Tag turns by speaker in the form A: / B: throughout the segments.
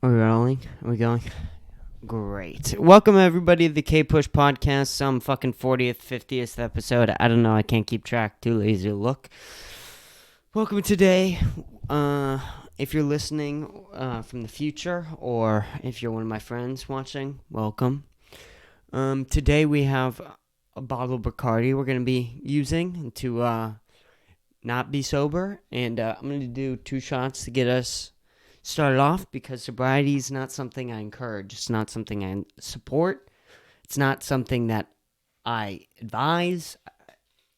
A: Are we rolling? Are we going? Great. Welcome, everybody, to the Kpush podcast. Some fucking 40th, 50th episode. I don't know. I can't keep track. Too lazy to look. Welcome today. If you're listening from the future, or if you're one of my friends watching, welcome. Today we have a bottle of Bacardi we're going to be using to not be sober. And I'm going to do 2 shots to get us started off, because sobriety is not something I encourage. It's not something I support. It's not something that I advise.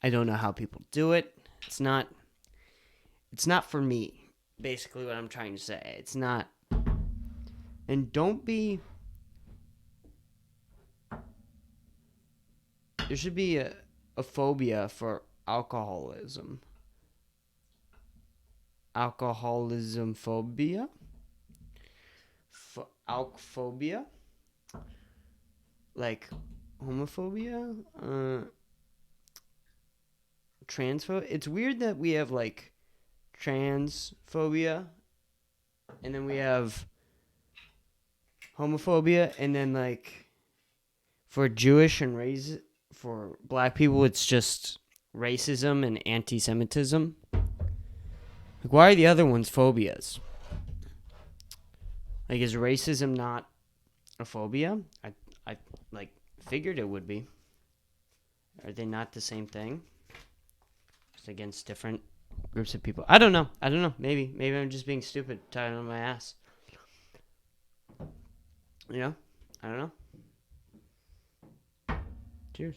A: I don't know how people do it. It's not for me, basically what I'm trying to say. It's not. And don't be. There should be a phobia for alcoholism. Alcoholism phobia? Alkphobia? Like homophobia? Transphobia? It's weird that we have like transphobia, and then we have homophobia, and then like for Jewish and for black people, it's just racism and anti-Semitism. Like, why are the other ones phobias? Like, is racism not a phobia? I like figured it would be. Are they not the same thing? Just against different groups of people. I don't know. Maybe I'm just being stupid, tied on my ass. You know? I don't know. Cheers.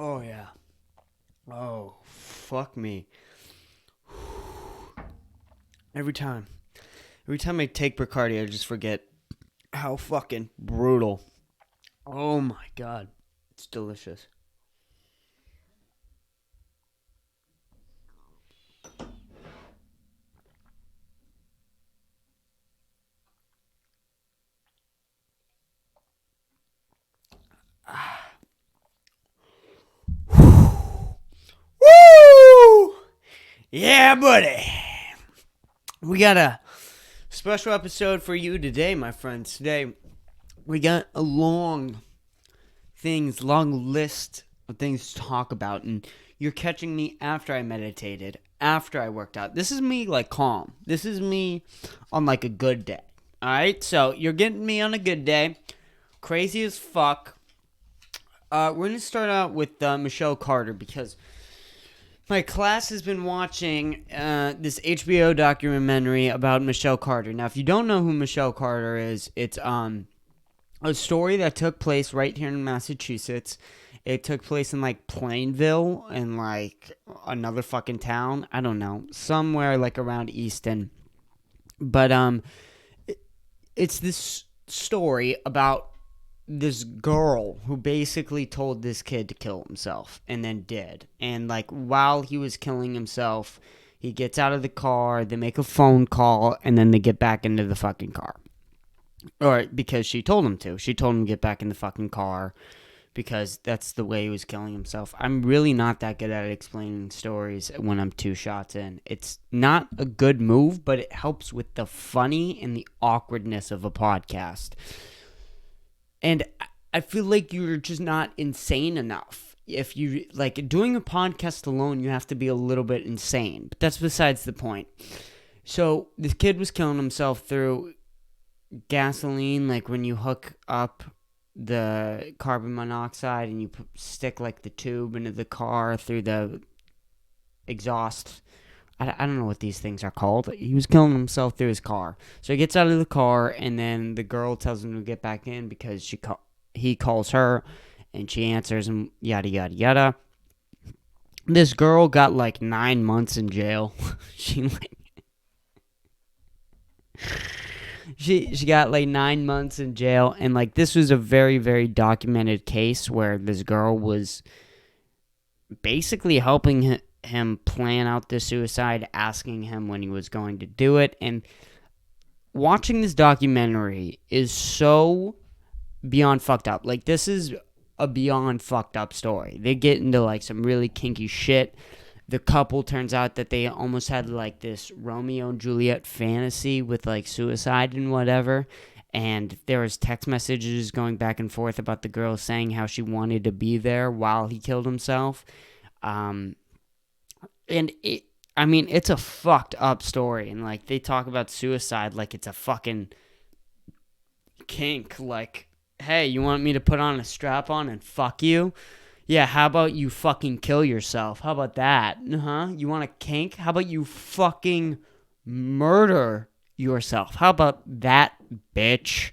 A: Oh, yeah. Oh, fuck me. Every time I take Bacardi, I just forget how fucking brutal. Oh my god. It's delicious. Woo! Yeah, buddy. We got a special episode for you today, my friends. Today, we got a long list of things to talk about. And you're catching me after I meditated, after I worked out. This is me, like, calm. This is me on, like, a good day. All right? So, you're getting me on a good day. Crazy as fuck. We're going to start out with Michelle Carter, because my class has been watching this HBO documentary about Michelle Carter. Now, if you don't know who Michelle Carter is, it's a story that took place right here in Massachusetts. It took place in, like, Plainville, and, like, another fucking town. I don't know. Somewhere, like, around Easton. But it's this story about this girl who basically told this kid to kill himself, and then did. And, like, while he was killing himself, he gets out of the car, they make a phone call, and then they get back into the fucking car. Or because she told him to. She told him to get back in the fucking car, because that's the way he was killing himself. I'm really not that good at explaining stories when I'm 2 shots in. It's not a good move, but it helps with the funny and the awkwardness of a podcast. And I feel like you're just not insane enough. If you, like, doing a podcast alone, you have to be a little bit insane. But that's besides the point. So, this kid was killing himself through gasoline, like when you hook up the carbon monoxide and you stick, like, the tube into the car through the exhaust. I don't know what these things are called. He was killing himself through his car. So he gets out of the car, and then the girl tells him to get back in because he calls her, and she answers him, yada, yada, yada. This girl got, like, 9 months in jail. she got, like, 9 months in jail, and, like, this was a very, very documented case where this girl was basically helping him plan out the suicide, asking him when he was going to do it. And watching this documentary is so beyond fucked up. Like, this is a beyond fucked up story. They get into like some really kinky shit. The couple turns out that they almost had like this Romeo and Juliet fantasy with like suicide and whatever. And there was text messages going back and forth about the girl saying how she wanted to be there while he killed himself. And it's a fucked up story. And like they talk about suicide like it's a fucking kink. Like, hey, you want me to put on a strap on and fuck you? Yeah, how about you fucking kill yourself? How about that? You want a kink? How about you fucking murder yourself? How about that, bitch?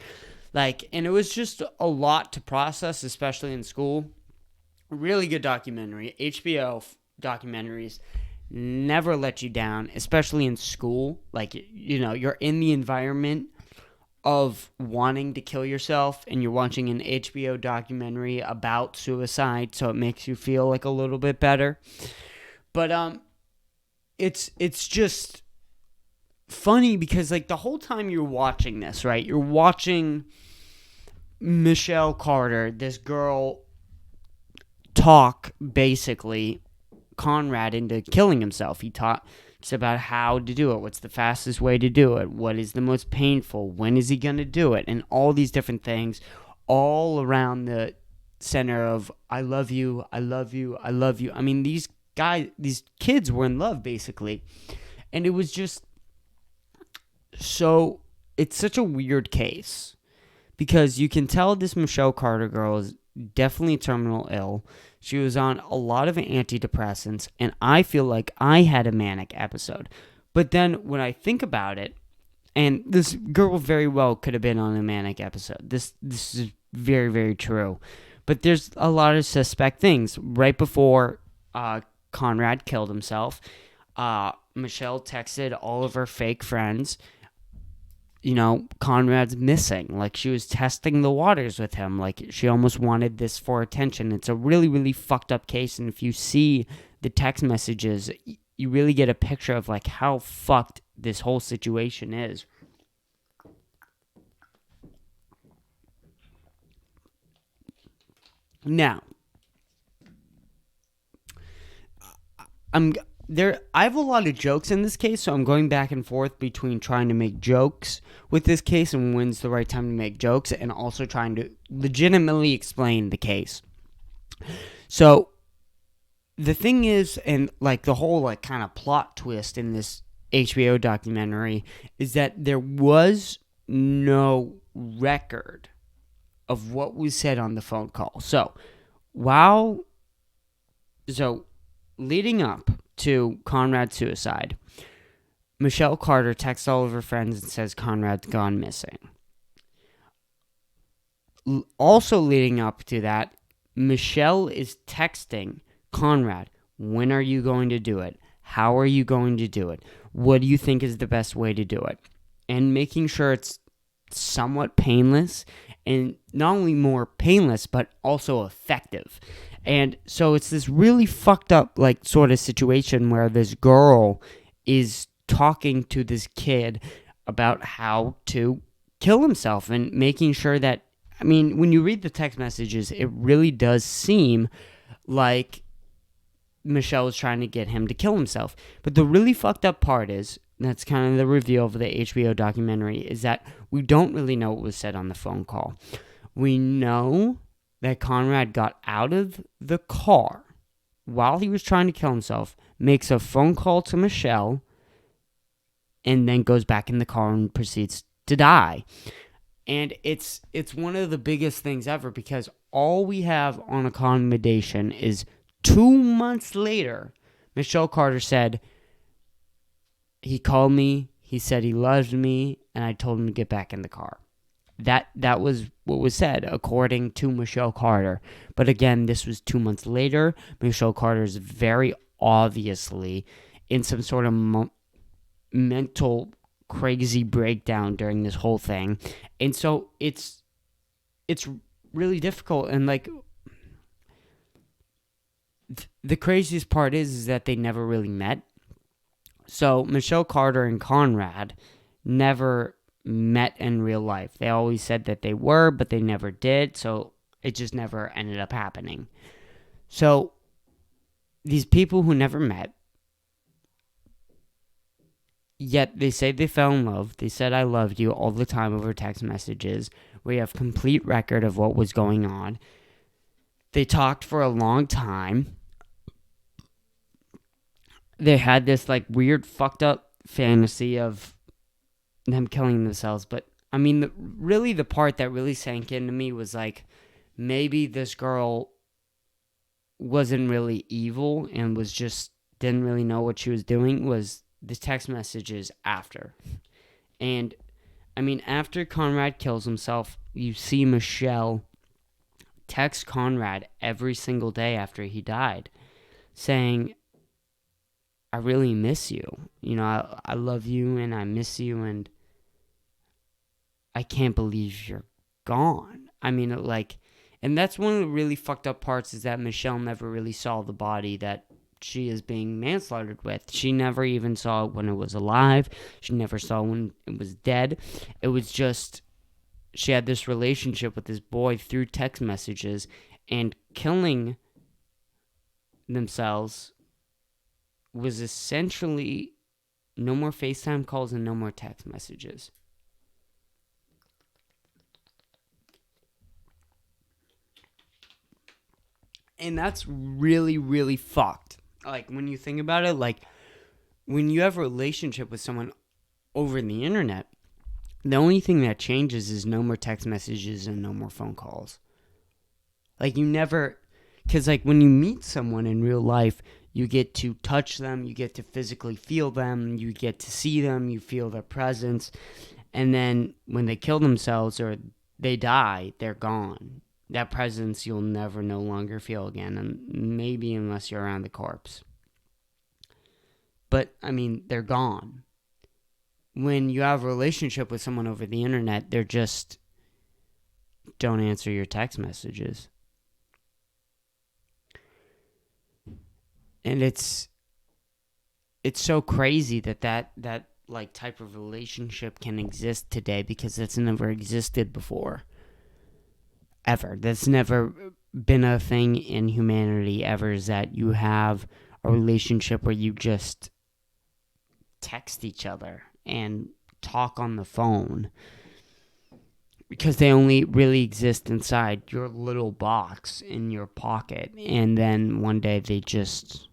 A: Like, and it was just a lot to process, especially in school. Really good documentary. HBO documentaries never let you down, especially in school. Like, you're in the environment of wanting to kill yourself and you're watching an HBO documentary about suicide, so it makes you feel like a little bit better. But it's just funny because like the whole time you're watching this, right? You're watching Michelle Carter, this girl, talk basically Conrad into killing himself. He talks about how to do it, what's the fastest way to do it, what is the most painful, when is he going to do it, and all these different things all around the center of I love you, I love you, I love you. I mean, these kids were in love basically. And it was just so, it's such a weird case because you can tell this Michelle Carter girl is definitely terminal ill. She was on a lot of antidepressants, and I feel like I had a manic episode. But then when I think about it, and this girl very well could have been on a manic episode. This is very, very true. But there's a lot of suspect things. Right before Conrad killed himself, Michelle texted all of her fake friends, Conrad's missing. Like, she was testing the waters with him. Like, she almost wanted this for attention. It's a really, really fucked up case. And if you see the text messages, you really get a picture of, like, how fucked this whole situation is. Now, I have a lot of jokes in this case, so I'm going back and forth between trying to make jokes with this case and when's the right time to make jokes, and also trying to legitimately explain the case. So the thing is, and like the whole like kind of plot twist in this HBO documentary is that there was no record of what was said on the phone call. So leading up to Conrad's suicide, Michelle Carter texts all of her friends and says Conrad's gone missing. Also leading up to that, Michelle is texting Conrad, when are you going to do it? How are you going to do it? What do you think is the best way to do it? And making sure it's somewhat painless, and not only more painless, but also effective. And so it's this really fucked up, like, sort of situation where this girl is talking to this kid about how to kill himself and making sure that, I mean, when you read the text messages, it really does seem like Michelle is trying to get him to kill himself. But the really fucked up part is, that's kind of the reveal of the HBO documentary, is that we don't really know what was said on the phone call. We know that Conrad got out of the car while he was trying to kill himself, makes a phone call to Michelle, and then goes back in the car and proceeds to die. And it's one of the biggest things ever, because all we have on accommodation is 2 months later, Michelle Carter said, he called me, he said he loved me, and I told him to get back in the car. That was what was said, according to Michelle Carter. But again, this was 2 months later. Michelle Carter is very obviously in some sort of mental crazy breakdown during this whole thing. And so it's really difficult. And like, the craziest part is that they never really met. So Michelle Carter and Conrad never met in real life. They always said that they were, but they never did. So It just never ended up happening. So these people who never met, yet they say they fell in love. They said I loved you all the time over text messages. We have complete record of what was going on. They talked for a long time. They had this like weird fucked up fantasy of them killing themselves. But I mean, the part that really sank into me was like, maybe this girl wasn't really evil and was just didn't really know what she was doing, was the text messages after. And I mean, after Conrad kills himself, you see Michelle text Conrad every single day after he died saying, I really miss you. You know, I love you and I miss you and I can't believe you're gone. I mean, and that's one of the really fucked up parts, is that Michelle never really saw the body that she is being manslaughtered with. She never even saw it when it was alive. She never saw it when it was dead. It was just, she had this relationship with this boy through text messages, and killing themselves was essentially no more FaceTime calls and no more text messages. And that's really, really fucked. Like, when you think about it, like, when you have a relationship with someone over the internet, the only thing that changes is no more text messages and no more phone calls. Like, you never... Because, like, when you meet someone in real life, you get to touch them, you get to physically feel them, you get to see them, you feel their presence. And then when they kill themselves or they die, they're gone. That presence you'll never no longer feel again, and maybe unless you're around the corpse. But, I mean, they're gone. When you have a relationship with someone over the internet, they're just don't answer your text messages. And it's so crazy that like type of relationship can exist today, because it's never existed before. Ever. That's never been a thing in humanity ever, is that you have a relationship where you just text each other and talk on the phone, because they only really exist inside your little box in your pocket, and then one day they just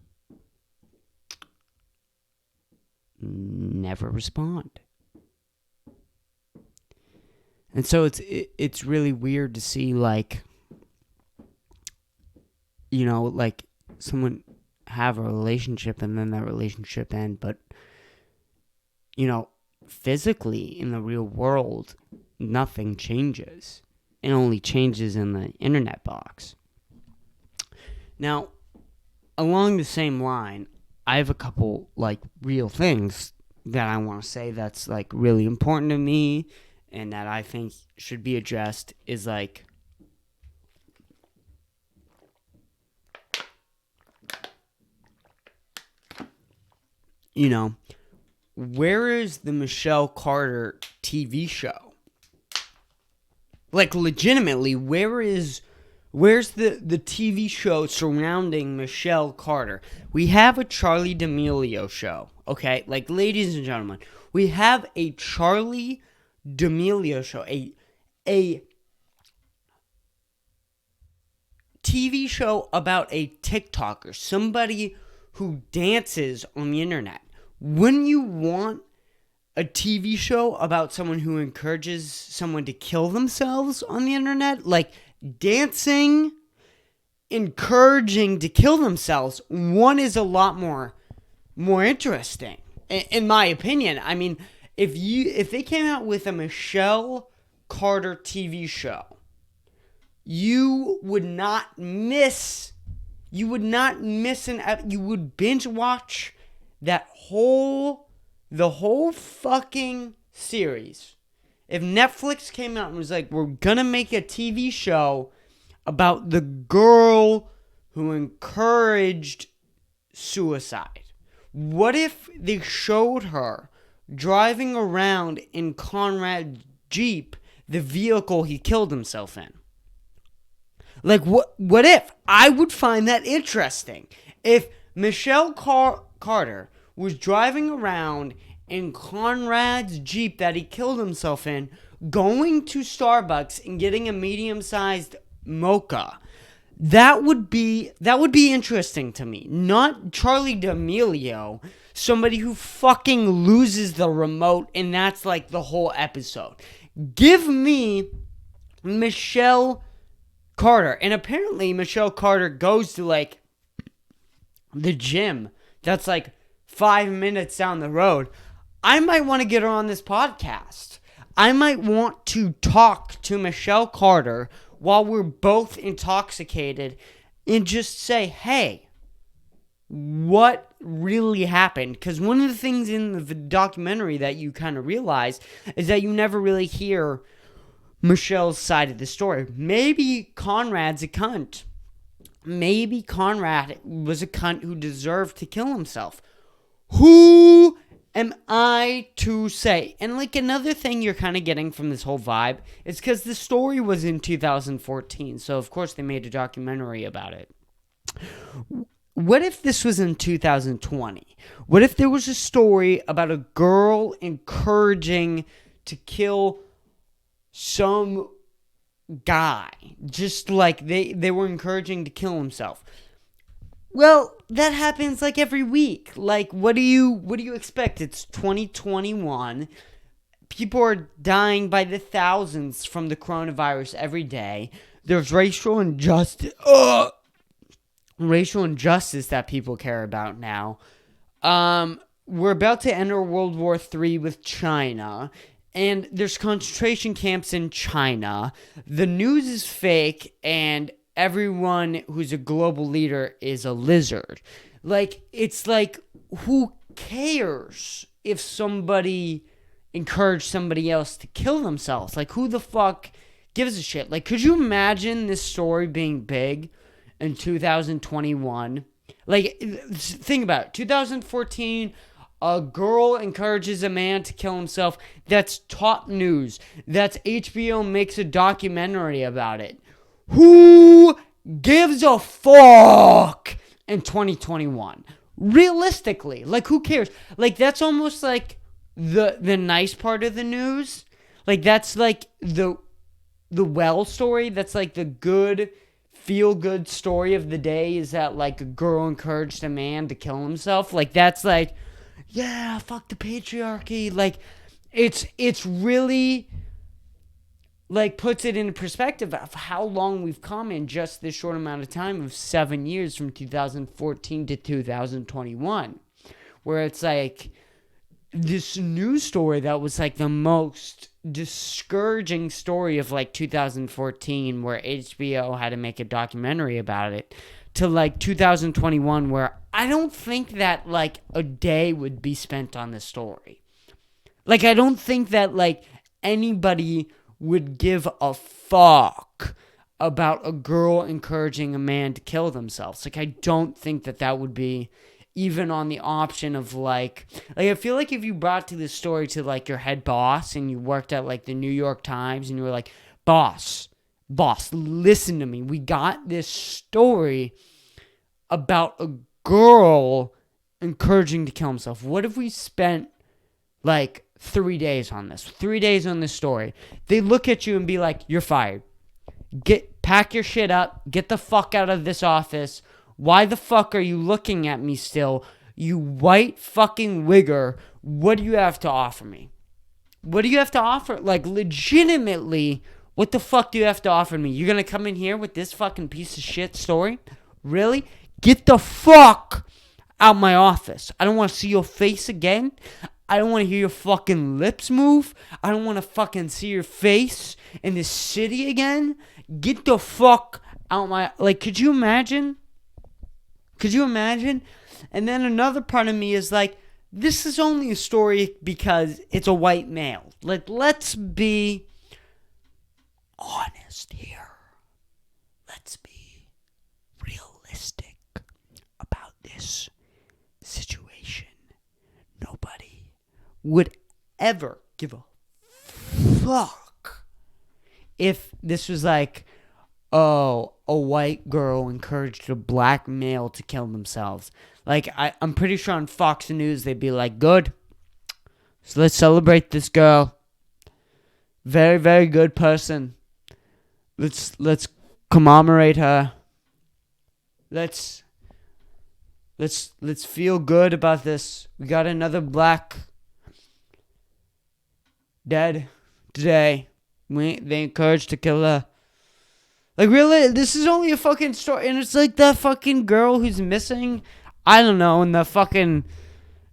A: never respond. And so it's really weird to see, like, you know, like someone have a relationship and then that relationship end, but, you know, physically in the real world, nothing changes. It only changes in the internet box. Now, along the same line, I have a couple, like, real things that I want to say that's, like, really important to me and that I think should be addressed. Is like, you know, where is the Michelle Carter TV show? Like, legitimately, where's the TV show surrounding Michelle Carter? We have a Charlie D'Amelio show, okay? Like, ladies and gentlemen, we have a Charlie D'Amelio show, a TV show about a TikToker, somebody who dances on the internet. Wouldn't you want a TV show about someone who encourages someone to kill themselves on the internet? Like, dancing, encouraging to kill themselves, one is a lot more interesting, in my opinion. I mean, if they came out with a Michelle Carter TV show, you would not miss you would binge watch the whole fucking series. If Netflix came out and was like, we're gonna make a TV show about the girl who encouraged suicide, what if they showed her driving around in Conrad's Jeep, the vehicle he killed himself in? Like, what if? I would find that interesting. If Michelle Carter was driving around in Conrad's Jeep that he killed himself in, going to Starbucks and getting a medium-sized mocha, that would be interesting to me. Not Charlie D'Amelio, somebody who fucking loses the remote, and that's like the whole episode. Give me Michelle Carter. And apparently Michelle Carter goes to like the gym that's like 5 minutes down the road. I might want to get her on this podcast. I might want to talk to Michelle Carter while we're both intoxicated and just say, hey, what really happened? Because one of the things in the documentary that you kind of realize is that you never really hear Michelle's side of the story. Maybe Conrad's a cunt. Maybe Conrad was a cunt who deserved to kill himself. Who am I to say? And like another thing you're kind of getting from this whole vibe is because the story was in 2014. So of course they made a documentary about it. What if this was in 2020? What if there was a story about a girl encouraging to kill some guy, just like they were encouraging to kill himself? Well, that happens like every week. Like, what do you expect? It's 2021. People are dying by the thousands from the coronavirus every day. There's racial injustice. Racial injustice that people care about now. We're about to enter World War III with China. And there's concentration camps in China. The news is fake, and everyone who's a global leader is a lizard. Like, it's like, who cares if somebody encouraged somebody else to kill themselves? Like, who the fuck gives a shit? Like, could you imagine this story being big in 2021? Like, think about it. 2014... a girl encourages a man to kill himself. That's top news. That's HBO makes a documentary about it. Who gives a fuck in 2021? Realistically, like, who cares? Like, that's almost like the nice part of the news. Like, that's like the well story. That's like the good, feel-good story of the day, is that like a girl encouraged a man to kill himself. Like, that's like, yeah, fuck the patriarchy. Like, it's really, like, puts it in perspective of how long we've come in just this short amount of time of 7 years, from 2014 to 2021, where it's like this news story that was like the most discouraging story of like 2014, where HBO had to make a documentary about it, to like 2021, where I don't think that like a day would be spent on this story. Like, I don't think that like anybody would give a fuck about a girl encouraging a man to kill themselves. Like, I don't think that would be even on the option of like I feel like if you brought to this story to like your head boss and you worked at like the New York Times and you were like, boss, listen to me. We got this story about a girl encouraging to kill himself. What if we spent like 3 days on this? 3 days on this story. They look at you and be like, you're fired. Pack your shit up. Get the fuck out of this office. Why the fuck are you looking at me still? You white fucking wigger. What do you have to offer me? What do you have to offer? Like, legitimately, what the fuck do you have to offer me? You're gonna come in here with this fucking piece of shit story? Really? Get the fuck out my office. I don't want to see your face again. I don't want to hear your fucking lips move. I don't want to fucking see your face in this city again. Get the fuck out my... Like, could you imagine? Could you imagine? And then another part of me is like, this is only a story because it's a white male. Like, let's be honest here. Let's be realistic about this situation. Nobody would ever give a fuck if this was like oh, a white girl encouraged a black male to kill themselves. Like, I'm pretty sure on Fox News they'd be like, good. So let's celebrate this girl. Very, very good person. Let's commemorate her. Let's feel good about this. We got another black dead today. They encouraged to kill her. Like, really? This is only a fucking story. And it's like that fucking girl who's missing. I don't know. In the fucking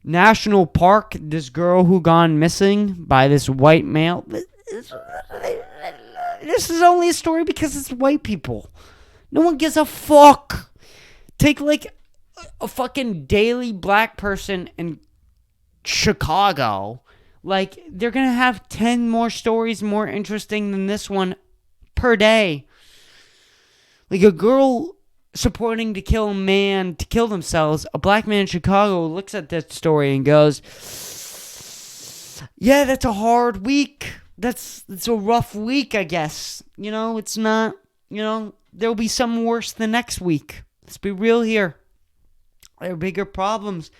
A: national park, this girl who gone missing by this white male. This is only a story because it's white people. No one gives a fuck. Take, like, a fucking daily black person in Chicago. Like, they're going to have 10 more stories more interesting than this one per day. Like, a girl supporting to kill a man to kill themselves, a black man in Chicago looks at that story and goes, yeah, that's a hard week. That's a rough week, I guess. It's not, there'll be some worse the next week. Let's be real here. There are bigger problems.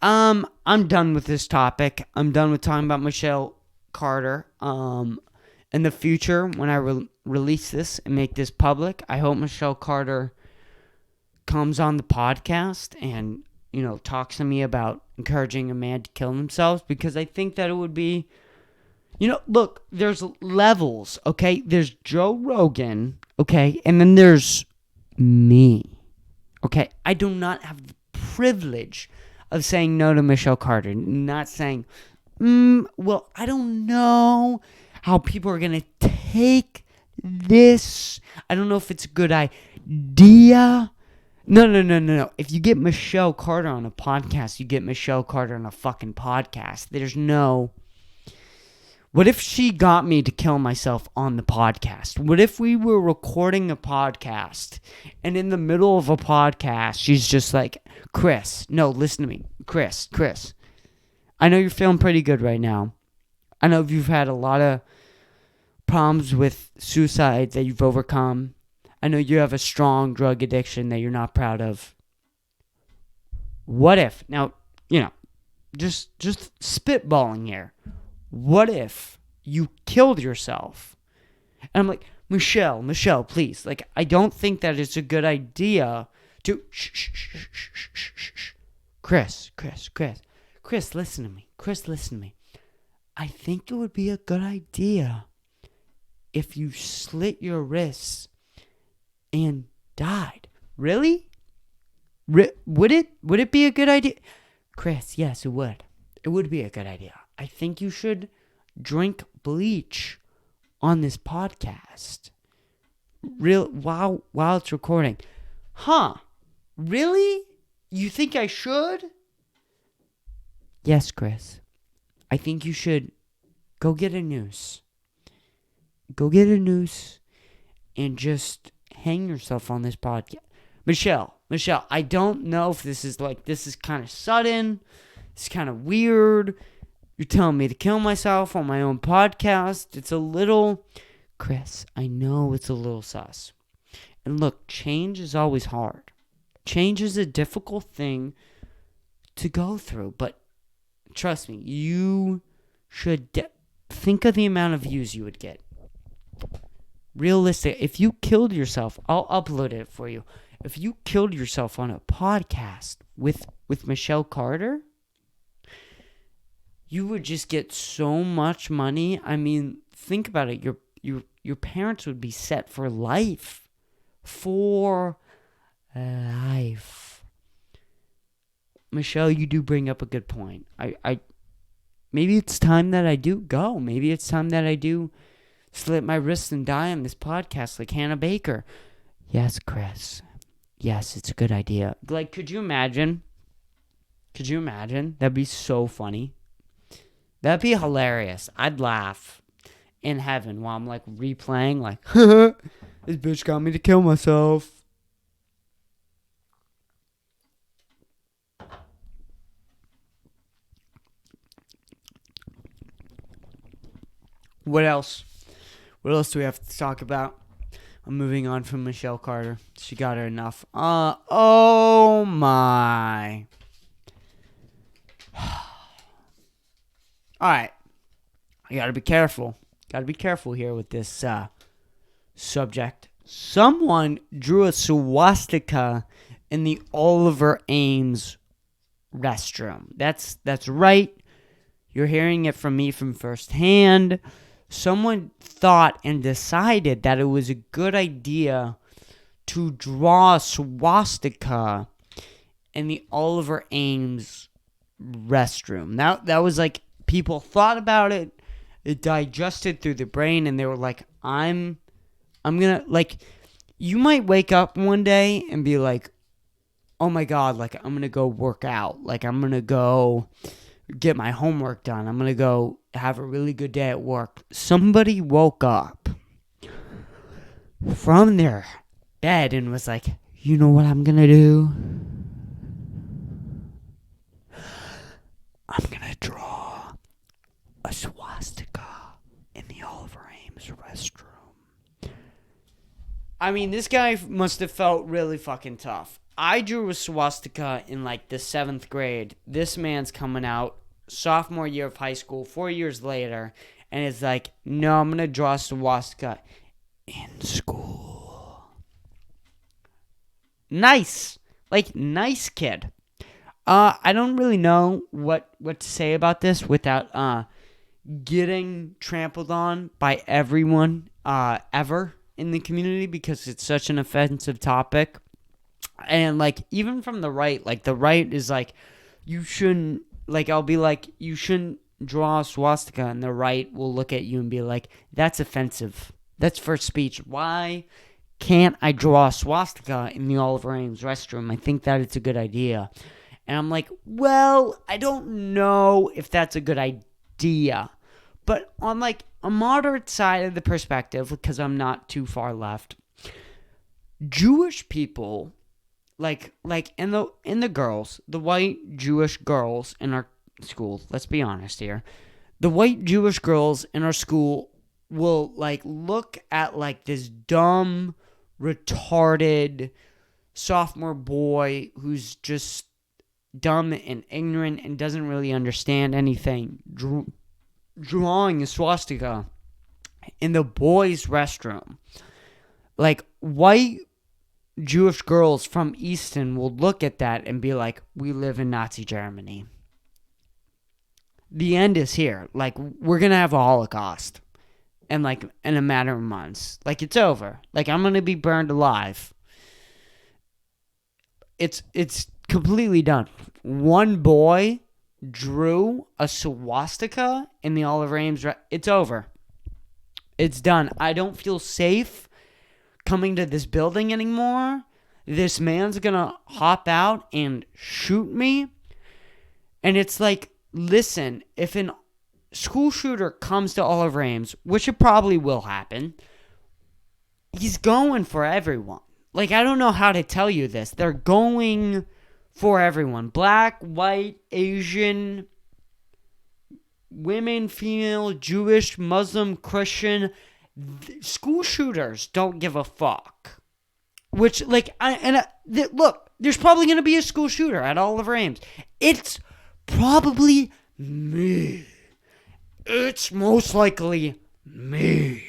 A: I'm done with this topic. I'm done with talking about Michelle Carter. In the future, when I release this and make this public, I hope Michelle Carter comes on the podcast and, talks to me about encouraging a man to kill themselves, because I think that it would be, look, there's levels, okay? There's Joe Rogan, okay? And then there's me, okay? I do not have the privilege of saying no to Michelle Carter, not saying, well, I don't know how people are going to take this. I don't know if it's a good idea. No. If you get Michelle Carter on a podcast, you get Michelle Carter on a fucking podcast. There's no... What if she got me to kill myself on the podcast? What if we were recording a podcast and in the middle of a podcast, she's just like, Chris, no, listen to me. Chris, I know you're feeling pretty good right now. I know you've had a lot of problems with suicide that you've overcome. I know you have a strong drug addiction that you're not proud of. What if, now, just spitballing here. What if you killed yourself? And I'm like, Michelle, please. Like, I don't think that it's a good idea to... Shh. Chris, listen to me. I think it would be a good idea if you slit your wrists and died. Really? Would it be a good idea? Chris, yes, it would. It would be a good idea. I think you should drink bleach on this podcast. While it's recording. Huh? Really? You think I should? Yes, Chris. I think you should go get a noose. Go get a noose and just hang yourself on this podcast. Michelle, I don't know if this is kind of sudden. It's kind of weird. You're telling me to kill myself on my own podcast. It's a little... Chris, I know it's a little sus. And look, change is always hard. Change is a difficult thing to go through. But trust me, you should think of the amount of views you would get. Realistic. If you killed yourself, I'll upload it for you. If you killed yourself on a podcast with Michelle Carter, you would just get so much money. I mean, think about it. Your parents would be set for life. For life. Michelle, you do bring up a good point. I maybe it's time that I do go. Maybe it's time that I do slit my wrists and die on this podcast like Hannah Baker. Yes, Chris. Yes, it's a good idea. Like, could you imagine? That'd be so funny. That'd be hilarious. I'd laugh in heaven while I'm like replaying, like, this bitch got me to kill myself. What else? What else do we have to talk about? I'm moving on from Michelle Carter. She got her enough. Oh my. Alright. I gotta be careful. Gotta be careful here with this subject. Someone drew a swastika in the Oliver Ames restroom. That's right. You're hearing it from me from firsthand. Someone thought and decided that it was a good idea to draw a swastika in the Oliver Ames restroom. That was like, people thought about it, it digested through the brain, and they were like, I'm gonna, like, you might wake up one day and be like, oh my God, like, I'm gonna go work out. Like, I'm gonna go get my homework done. I'm gonna go have a really good day at work. Somebody woke up from their bed and was like, you know what I'm gonna do? I'm gonna draw a swastika in the Oliver Ames restroom. I mean, this guy must have felt really fucking tough. I drew a swastika in like the 7th grade. This man's coming out sophomore year of high school, 4 years later, and it's like, no, I'm gonna draw a swastika in school. Nice. Like, nice kid. I don't really know what to say about this without getting trampled on by everyone ever in the community, because it's such an offensive topic. And like, even from the right, like, the right is like, you shouldn't, like, I'll be like, you shouldn't draw a swastika, and the right will look at you and be like, that's offensive. That's for speech. Why can't I draw a swastika in the Oliver Ames restroom? I think that it's a good idea. And I'm like, well, I don't know if that's a good idea. But on like a moderate side of the perspective, because I'm not too far left, Jewish people, like in the girls, the white Jewish girls in our school, let's be honest here, the white Jewish girls in our school will like look at like this dumb, retarded sophomore boy who's just dumb and ignorant and doesn't really understand anything, drawing a swastika in the boys' restroom. Like, white Jewish girls from Easton will look at that and be like, we live in Nazi Germany. The end is here. Like, we're gonna have a Holocaust in a matter of months. Like, it's over. Like, I'm gonna be burned alive. It's completely done. One boy drew a swastika in the Oliver Ames. It's over. It's done. I don't feel safe coming to this building anymore. This man's gonna hop out and shoot me. And it's like, listen, if an school shooter comes to Oliver Ames, which it probably will happen, he's going for everyone. Like, I don't know how to tell you this. They're going for everyone. Black, white, Asian, women, female, Jewish, Muslim, Christian. School shooters don't give a fuck. Which, like, look, there's probably going to be a school shooter at Oliver Ames. It's probably me. It's most likely me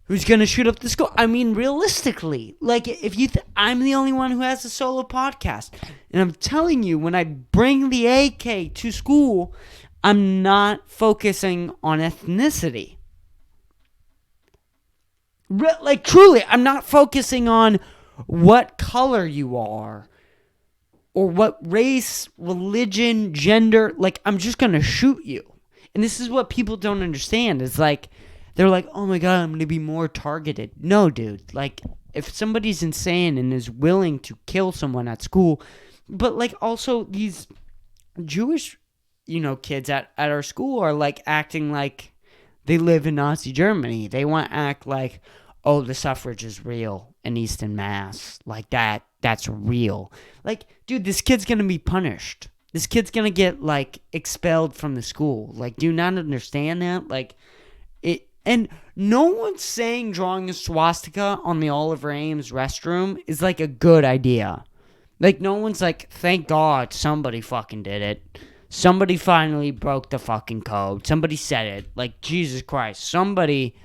A: who's going to shoot up the school. I mean, realistically, like, if you I'm the only one who has a solo podcast. And I'm telling you, when I bring the AK to school, I'm not focusing on ethnicity. Like, truly, I'm not focusing on what color you are or what race, religion, gender. Like, I'm just going to shoot you. And this is what people don't understand. It's like, they're like, oh my God, I'm going to be more targeted. No, dude. Like, if somebody's insane and is willing to kill someone at school, but like also these Jewish, kids at our school are like acting like they live in Nazi Germany. They want to act like, oh, the suffrage is real in Easton, Mass. Like that's real. Like, dude, this kid's going to be punished. This kid's going to get like expelled from the school. Like, do you not understand that? Like, And no one's saying drawing a swastika on the Oliver Ames restroom is like a good idea. Like, no one's like, thank God somebody fucking did it. Somebody finally broke the fucking code. Somebody said it. Like, Jesus Christ. Somebody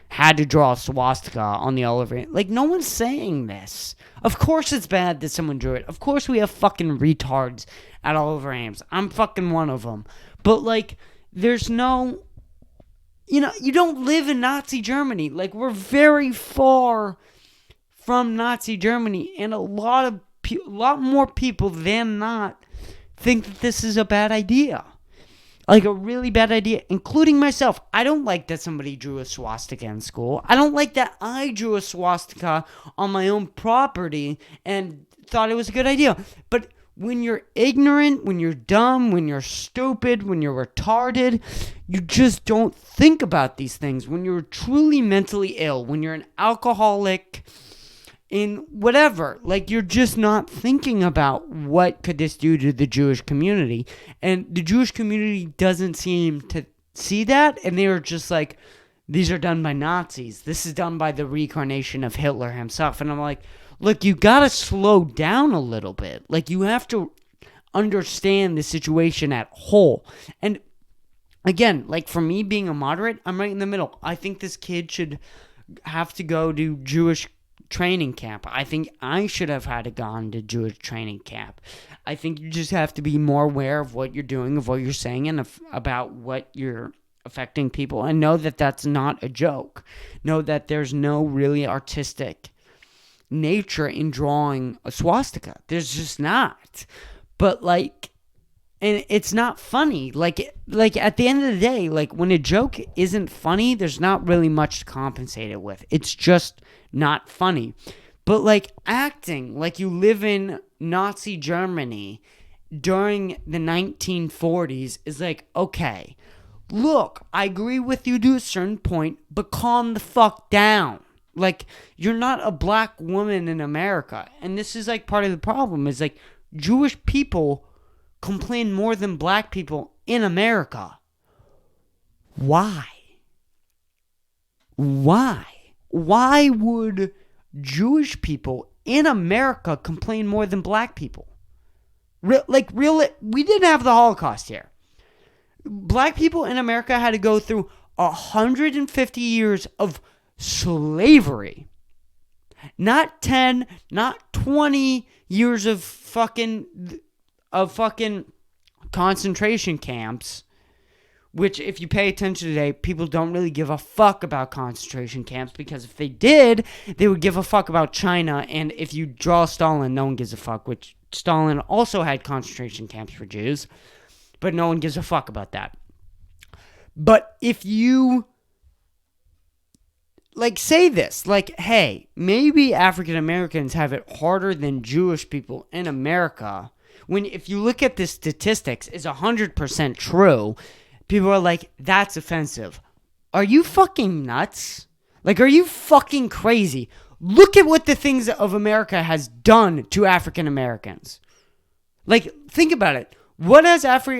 A: had to draw a swastika on the Oliver. Like, no one's saying this. Of course it's bad that someone drew it. Of course we have fucking retards at Oliver Ames. I'm fucking one of them. But, like, there's no... you don't live in Nazi Germany. Like, we're very far from Nazi Germany. And a lot more people than not think that this is a bad idea. Like, a really bad idea, including myself. I don't like that somebody drew a swastika in school. I don't like that I drew a swastika on my own property and thought it was a good idea. But when you're ignorant, when you're dumb, when you're stupid, when you're retarded, you just don't think about these things. When you're truly mentally ill, when you're an alcoholic, in whatever, like, you're just not thinking about what could this do to the Jewish community. And the Jewish community doesn't seem to see that, and they are just like, these are done by Nazis. This is done by the reincarnation of Hitler himself. And I'm like, look, you gotta slow down a little bit. Like, you have to understand the situation at whole. And again, like, for me being a moderate, I'm right in the middle. I think this kid should have to go to Jewish training camp. I think I should have had gone to Jewish training camp. I think you just have to be more aware of what you're doing, of what you're saying, and about what you're affecting people. And know that that's not a joke. Know that there's no really artistic nature in drawing a swastika. There's just not. But, like, and it's not funny. Like at the end of the day, like, when a joke isn't funny, there's not really much to compensate it with. It's just not funny. But, like, acting like you live in Nazi Germany during the 1940s is like, okay, look, I agree with you to a certain point, but calm the fuck down. Like, you're not a black woman in America. And this is, like, part of the problem is, like, Jewish people complain more than black people in America. Why? Why would Jewish people in America complain more than black people? We didn't have the Holocaust here. Black people in America had to go through 150 years of slavery. Not 10, not 20 years of fucking concentration camps, which, if you pay attention today, people don't really give a fuck about concentration camps, because if they did, they would give a fuck about China. And if you draw Stalin, no one gives a fuck, which Stalin also had concentration camps for Jews, but no one gives a fuck about that. But if you, like, say this, like, hey, maybe African Americans have it harder than Jewish people in America, when, if you look at the statistics, is 100% true, people are like, that's offensive. Are you fucking nuts? Like, are you fucking crazy? Look at what the things of America has done to African Americans. Like, think about it. What has the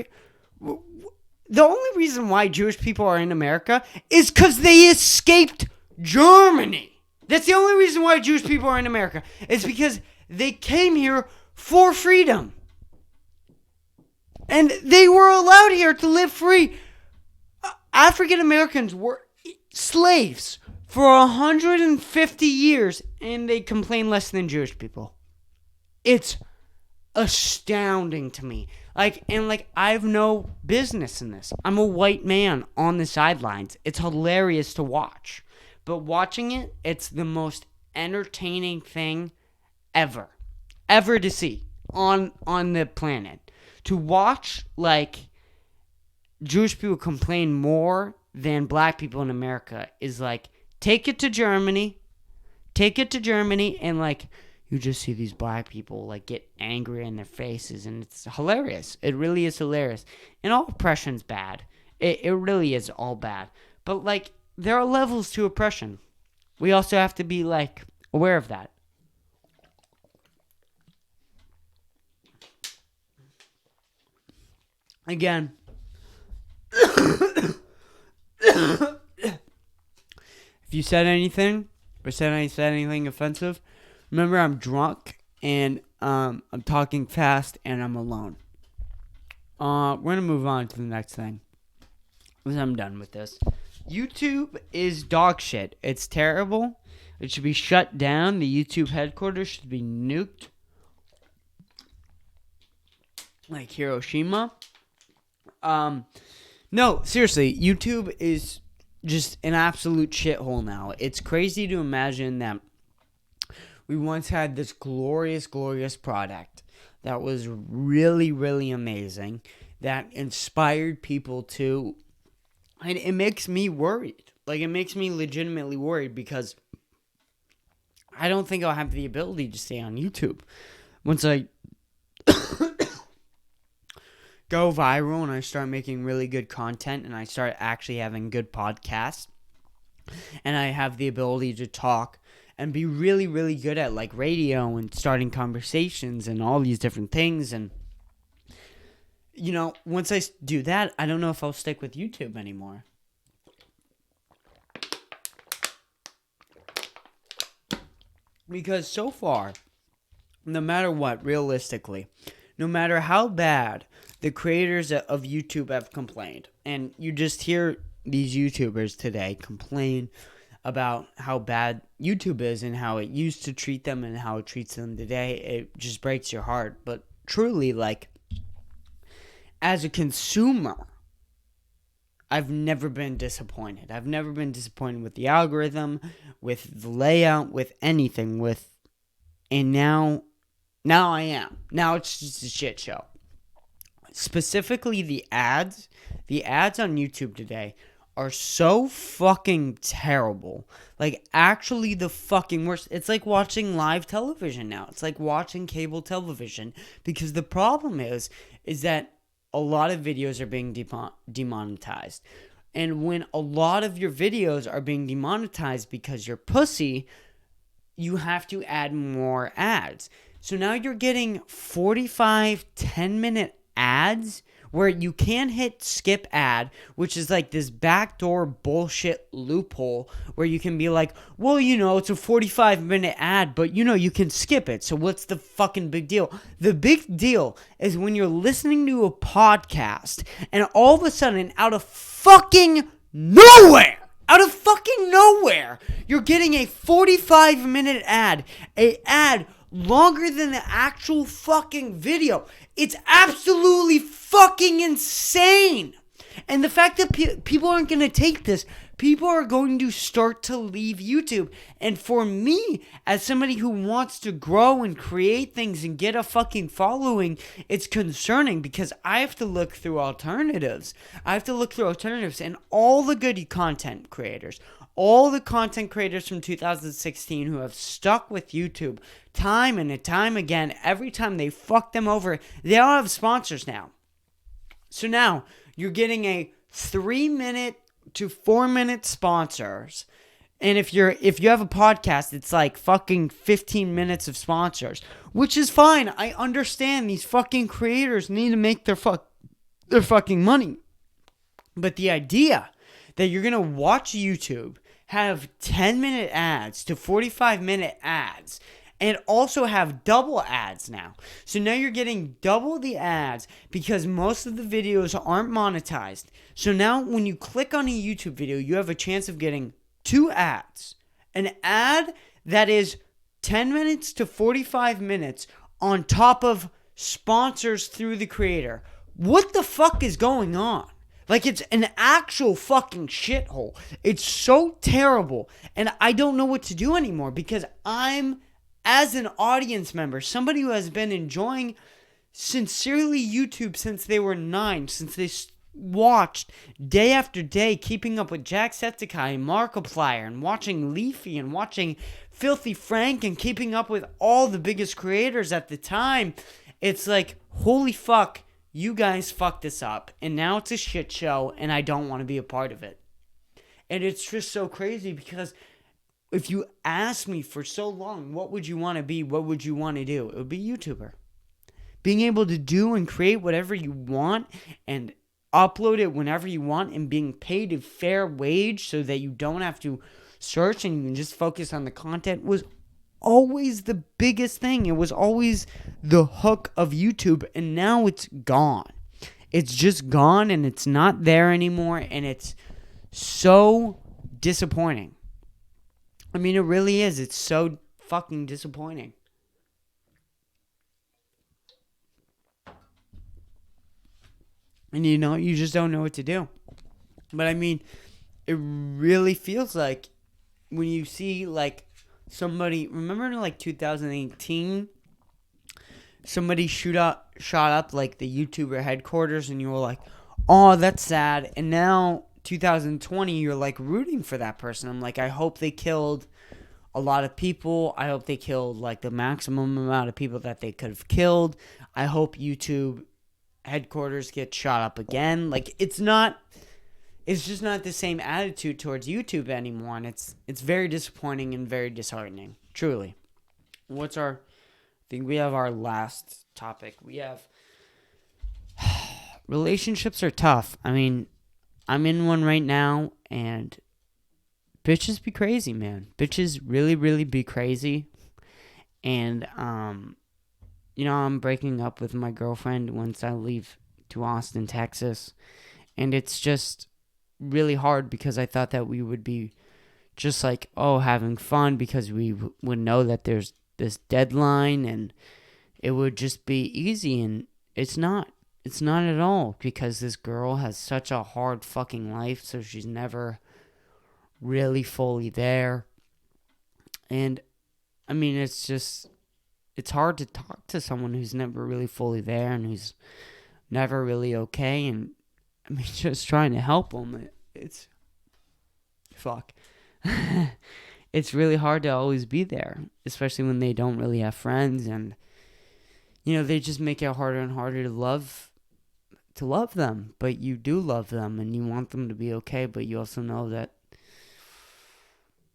A: only reason why Jewish people are in America is because they escaped Germany. That's the only reason why Jewish people are in America. It's because they came here for freedom. And they were allowed here to live free. African Americans were slaves for 150 years, and they complain less than Jewish people. It's astounding to me. I have no business in this. I'm a white man on the sidelines. It's hilarious to watch. But watching it, it's the most entertaining thing ever to see on the planet. To watch, like, Jewish people complain more than black people in America is like, take it to Germany, and, like, you just see these black people, like, get angry in their faces, and it's hilarious. It really is hilarious. And all oppression's bad. It really is all bad. But, like, there are levels to oppression. We also have to be, like, aware of that. Again, you said anything or said anything offensive, remember I'm drunk and I'm talking fast and I'm alone. We're going to move on to the next thing. Because I'm done with this. YouTube is dog shit. It's terrible. It should be shut down. The YouTube headquarters should be nuked. Like Hiroshima. No, seriously. YouTube is just an absolute shithole now. It's crazy to imagine that we once had this glorious, glorious product that was really, really amazing. That inspired people to... And it makes me worried. Like, it makes me legitimately worried because I don't think I'll have the ability to stay on YouTube. Once I go viral and I start making really good content and I start actually having good podcasts and I have the ability to talk and be really, really good at, like, radio and starting conversations and all these different things. And, you know, once I do that, I don't know if I'll stick with YouTube anymore. Because so far, no matter what, realistically, no matter how bad the creators of YouTube have complained, and you just hear these YouTubers today complain about how bad YouTube is and how it used to treat them and how it treats them today, it just breaks your heart. But truly, like, as a consumer, I've never been disappointed. I've never been disappointed with the algorithm, with the layout, with anything, and now I am. Now it's just a shit show. Specifically the ads on YouTube today are so fucking terrible. Like, actually the fucking worst. It's like watching live television now. It's like watching cable television. Because the problem is that a lot of videos are being demonetized. And when a lot of your videos are being demonetized because you're pussy, you have to add more ads. So now you're getting 45 10-minute ads where you can hit skip ad, which is like this backdoor bullshit loophole where you can be like, well, you know, it's a 45-minute ad, but, you know, you can skip it. So what's the fucking big deal? The big deal is when you're listening to a podcast and all of a sudden, out of fucking nowhere, you're getting a 45-minute ad, longer than the actual fucking video. It's absolutely fucking insane. And the fact that people aren't going to take this, people are going to start to leave YouTube. And for me, as somebody who wants to grow and create things and get a fucking following, it's concerning because I have to look through alternatives. And all the good content creators, all the content creators from 2016 who have stuck with YouTube time and time again, every time they fuck them over, they all have sponsors now. So now you're getting a 3-minute to 4-minute sponsors. And if you have a podcast, it's like fucking 15 minutes of sponsors, which is fine. I understand these fucking creators need to make their fucking money. But the idea that you're going to watch YouTube have 10-minute ads to 45-minute ads and also have double ads now. So now you're getting double the ads because most of the videos aren't monetized. So now when you click on a YouTube video, you have a chance of getting 2 ads. An ad that is 10 minutes to 45 minutes on top of sponsors through the creator. What the fuck is going on? Like, it's an actual fucking shithole. It's so terrible. And I don't know what to do anymore because I'm, as an audience member, somebody who has been enjoying sincerely YouTube since they were 9, since they watched day after day, keeping up with Jacksepticeye and Markiplier and watching Leafy and watching Filthy Frank and keeping up with all the biggest creators at the time. It's like, holy fuck. You guys fucked this up, and now it's a shit show, and I don't want to be a part of it. And it's just so crazy because if you asked me for so long, what would you want to be? What would you want to do? It would be YouTuber. Being able to do and create whatever you want and upload it whenever you want and being paid a fair wage so that you don't have to search and you can just focus on the content was always the biggest thing. It was always the hook of YouTube, and now it's gone. It's just gone, and it's not there anymore, and it's so disappointing. I mean, it really is. It's so fucking disappointing. And you just don't know what to do. But I mean, it really feels like when you see like somebody, remember in like 2018, somebody shot up like the YouTuber headquarters, and you were like, oh, that's sad. And now 2020, you're like rooting for that person. I'm like, I hope they killed a lot of people. I hope they killed like the maximum amount of people that they could have killed. I hope YouTube headquarters get shot up again. Like, it's just not the same attitude towards YouTube anymore, and it's very disappointing and very disheartening. Truly. I think we have our last topic. We have relationships are tough. I mean, I'm in one right now, and bitches be crazy, man. Bitches really, really be crazy. And I'm breaking up with my girlfriend once I leave to Austin, Texas. And it's just really hard because I thought that we would be just like, having fun because we would know that there's this deadline and it would just be easy. And it's not. It's not at all, because this girl has such a hard fucking life, so she's never really fully there. And I mean, it's hard to talk to someone who's never really fully there and who's never really okay. And I mean, just trying to help them, it's fuck. It's really hard to always be there, especially when they don't really have friends, and they just make it harder and harder to love them. But you do love them and you want them to be okay, but you also know that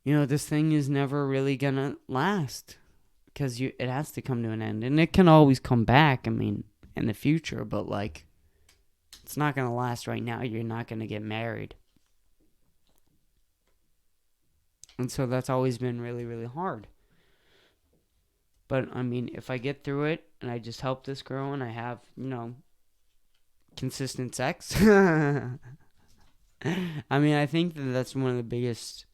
A: this thing is never really gonna last, because it has to come to an end. And it can always come back, I mean, in the future, but like, it's not gonna last right now. You're not gonna get married. And so that's always been really, really hard. But I mean, if I get through it and I just help this girl and I have, consistent sex, I mean, I think that's one of the biggest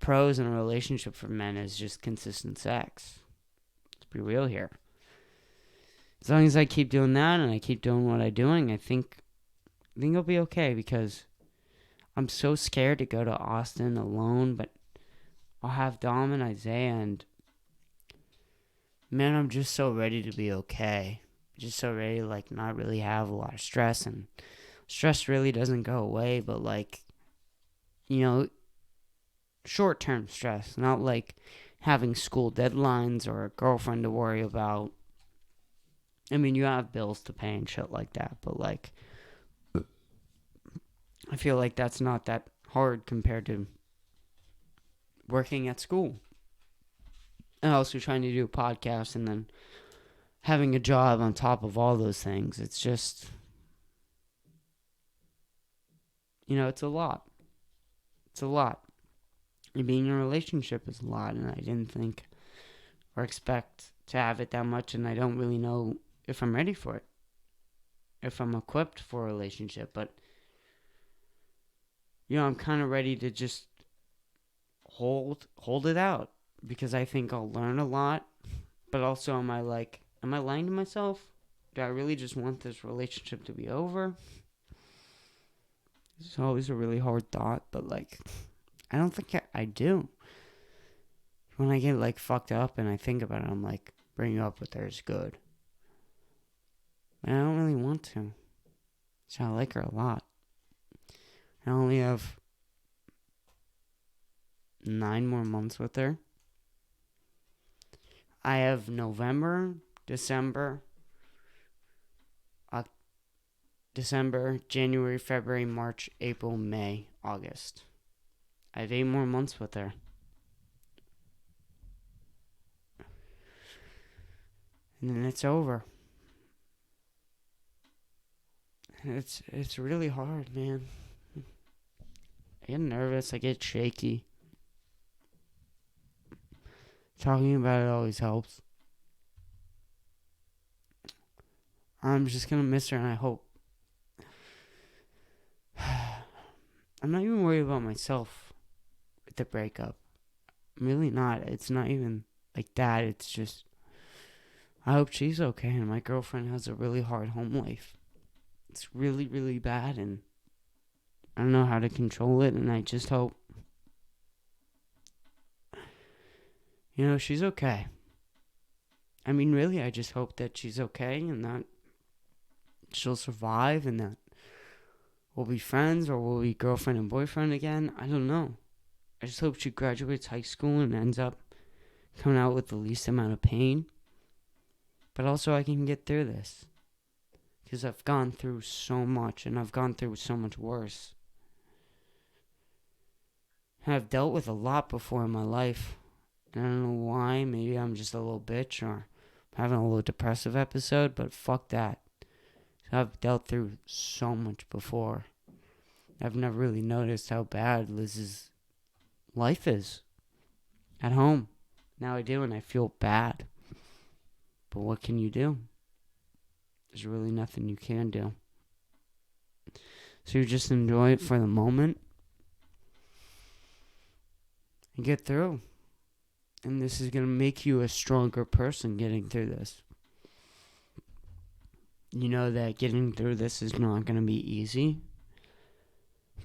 A: pros in a relationship for men, is just consistent sex. Let's be real here. As long as I keep doing that and I keep doing what I'm doing, I think I'll be okay, because I'm so scared to go to Austin alone. But I'll have Dom and Isaiah, and man, I'm just so ready to be okay. Just so ready to like not really have a lot of stress, and stress really doesn't go away, but like, short-term stress, not like having school deadlines or a girlfriend to worry about. I mean, you have bills to pay and shit like that, but like, I feel like that's not that hard compared to working at school and also trying to do a podcast and then having a job on top of all those things. It's just, it's a lot. It's a lot. And being in a relationship is a lot, and I didn't think or expect to have it that much, and I don't really know if I'm ready for it, if I'm equipped for a relationship. But I'm kind of ready to just hold it out, because I think I'll learn a lot. But also, am I lying to myself? Do I really just want this relationship to be over? It's always a really hard thought, but like, I don't think I do. When I get like fucked up and I think about it, I'm like, bringing up with her is good. And I don't really want to. So I like her a lot. I only have 9 more months with her. I have November, December, January, February, March, April, May, August. I have 8 more months with her. And then it's over. It's really hard, man. I get nervous. I get shaky. Talking about it always helps. I'm just gonna miss her, and I hope. I'm not even worried about myself with the breakup. I'm really not. It's not even like that. It's just, I hope she's okay, and my girlfriend has a really hard home life. It's really, really bad, and I don't know how to control it, and I just hope, she's okay. I mean, really, I just hope that she's okay and that she'll survive and that we'll be friends or we'll be girlfriend and boyfriend again. I don't know. I just hope she graduates high school and ends up coming out with the least amount of pain. But also, I can get through this. Because I've gone through so much and I've gone through so much worse. And I've dealt with a lot before in my life. And I don't know why. Maybe I'm just a little bitch or having a little depressive episode, but fuck that. I've dealt through so much before. I've never really noticed how bad Liz's life is at home. Now I do, and I feel bad. But what can you do? There's really nothing you can do. So you just enjoy it for the moment and get through. And this is going to make you a stronger person getting through this. You know that getting through this is not going to be easy.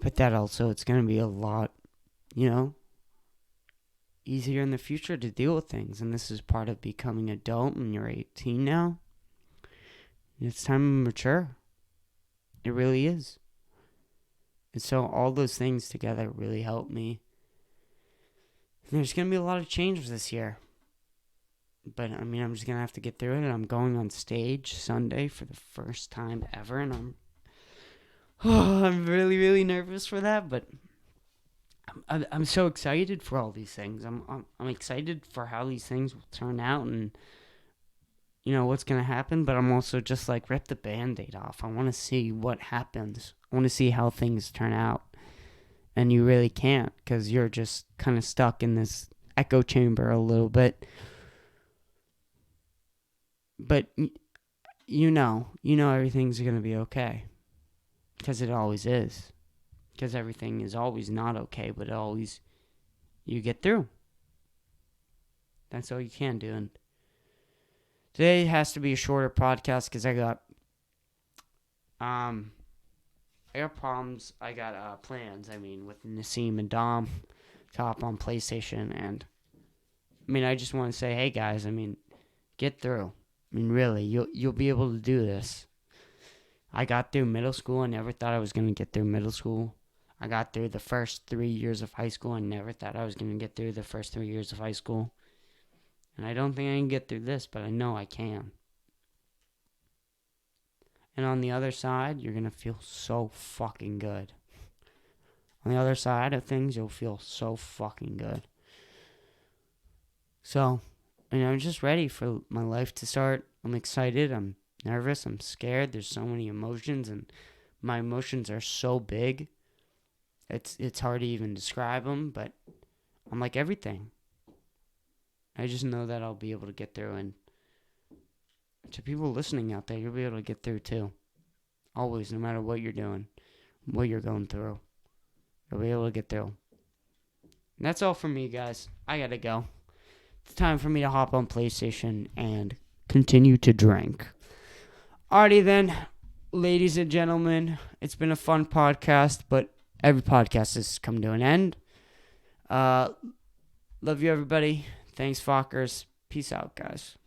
A: But that also, it's going to be a lot, easier in the future to deal with things. And this is part of becoming adult, and you're 18 now. It's time to mature. It really is. And so all those things together really help me. And there's going to be a lot of change this year. But, I'm just going to have to get through it. And I'm going on stage Sunday for the first time ever. And I'm really, really nervous for that. But I'm so excited for all these things. I'm excited for how these things will turn out and, what's going to happen. But I'm also just like, rip the Band-Aid off. I want to see what happens. I want to see how things turn out. And you really can't, because you're just kind of stuck in this echo chamber a little bit. But you know everything's going to be okay. Because it always is. Because everything is always not okay, but always you get through. That's all you can do. And today has to be a shorter podcast because I got problems. I got plans. With Nassim and Dom to hop on PlayStation, and I just want to say, hey guys, get through. Really, you'll be able to do this. I got through middle school. I never thought I was going to get through middle school. I got through the first 3 years of high school. I never thought I was going to get through the first 3 years of high school. And I don't think I can get through this, but I know I can. And on the other side, you're going to feel so fucking good. On the other side of things, you'll feel so fucking good. So, I'm just ready for my life to start. I'm excited. I'm nervous. I'm scared. There's so many emotions, and my emotions are so big. It's hard to even describe them, but I'm like everything. I just know that I'll be able to get through, and to people listening out there, you'll be able to get through too. Always, no matter what you're doing, what you're going through, you'll be able to get through. And that's all from me, guys. I gotta go. It's time for me to hop on PlayStation and continue to drink. Alrighty then, ladies and gentlemen, it's been a fun podcast, but every podcast has come to an end. Love you, everybody. Thanks, Fockers. Peace out, guys.